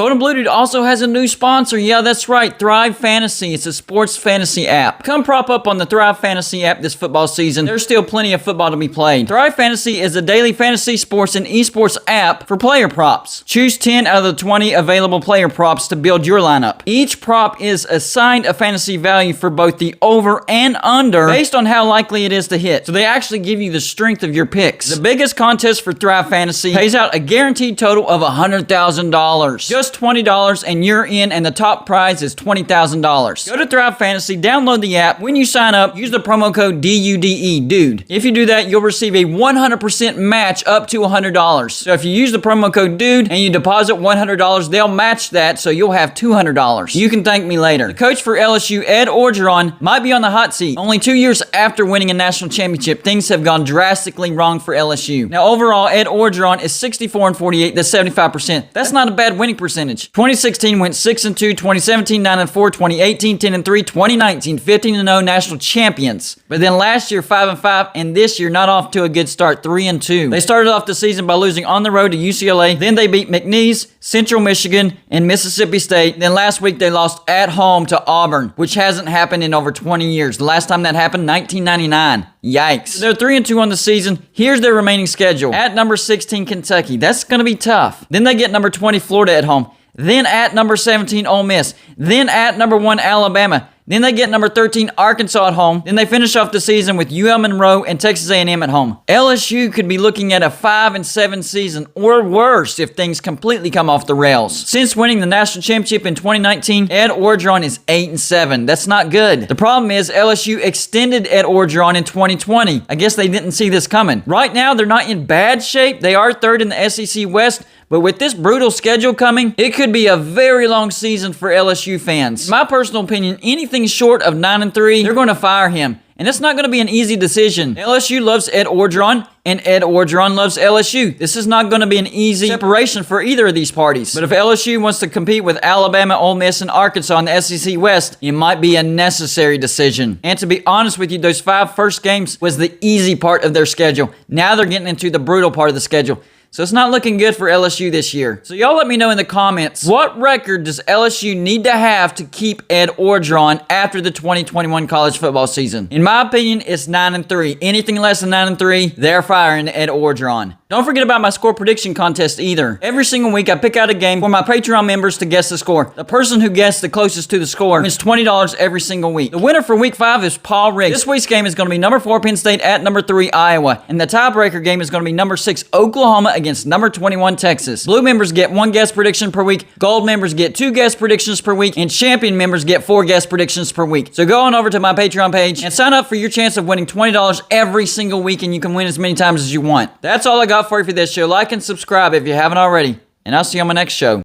Gold and Blue Dude also has a new sponsor. Yeah, that's right, Thrive Fantasy. It's a sports fantasy app. Come prop up on the Thrive Fantasy app this football season. There's still plenty of football to be played. Thrive Fantasy is a daily fantasy sports and esports app for player props. Choose 10 out of the 20 available player props to build your lineup. Each prop is assigned a fantasy value for both the over and under based on how likely it is to hit. So they actually give you the strength of your picks. The biggest contest for Thrive Fantasy pays out a guaranteed total of $100,000. Just $20 and you're in, and the top prize is $20,000. Go to Thrive Fantasy, download the app. When you sign up, use the promo code DUDE, dude. If you do that, you'll receive a 100% match up to $100. So if you use the promo code DUDE and you deposit $100, they'll match that, so you'll have $200. You can thank me later. The coach for LSU, Ed Orgeron, might be on the hot seat. Only 2 years after winning a national championship, things have gone drastically wrong for LSU. Now, overall, Ed Orgeron is 64-48. That's 75%. That's not a bad winning percentage. 2016 went 6-2, 2017 9-4, 2018 10-3, 2019 15-0 national champions. But then last year 5-5, and this year not off to a good start, 3-2. They started off the season by losing on the road to UCLA. Then they beat McNeese, Central Michigan, and Mississippi State. Then last week they lost at home to Auburn, which hasn't happened in over 20 years. The last time that happened, 1999. Yikes. They're 3-2 on the season. Here's their remaining schedule. At number 16, Kentucky. That's going to be tough. Then they get number 20, Florida at home. Then at number 17, Ole Miss. Then at number 1, Alabama. Then they get number 13, Arkansas at home. Then they finish off the season with UL Monroe and Texas A&M at home. LSU could be looking at a 5-7 season, or worse if things completely come off the rails. Since winning the national championship in 2019, Ed Orgeron is 8-7. That's not good. The problem is LSU extended Ed Orgeron in 2020. I guess they didn't see this coming. Right now, they're not in bad shape. They are third in the SEC West, but with this brutal schedule coming, it could be a very long season for LSU fans. In my personal opinion, anything short of 9-3, they're going to fire him. And it's not going to be an easy decision. LSU loves Ed Orgeron, and Ed Orgeron loves LSU. This is not going to be an easy separation for either of these parties. But if LSU wants to compete with Alabama, Ole Miss, and Arkansas in the SEC West, it might be a necessary decision. And to be honest with you, those 5 first games was the easy part of their schedule. Now they're getting into the brutal part of the schedule. So it's not looking good for LSU this year. So y'all let me know in the comments, what record does LSU need to have to keep Ed Orgeron after the 2021 college football season? In my opinion, it's 9-3. Anything less than 9-3, they're firing Ed Orgeron. Don't forget about my score prediction contest either. Every single week, I pick out a game for my Patreon members to guess the score. The person who guessed the closest to the score wins $20 every single week. The winner for week 5 is Paul Riggs. This week's game is going to be number 4 Penn State at number 3 Iowa. And the tiebreaker game is going to be number 6 Oklahoma against number 21 Texas. Blue members get 1 guess prediction per week. Gold members get 2 guess predictions per week. And champion members get 4 guess predictions per week. So go on over to my Patreon page and sign up for your chance of winning $20 every single week, and you can win as many times as you want. That's all I got for you for this show. Like and subscribe if you haven't already, and I'll see you on my next show.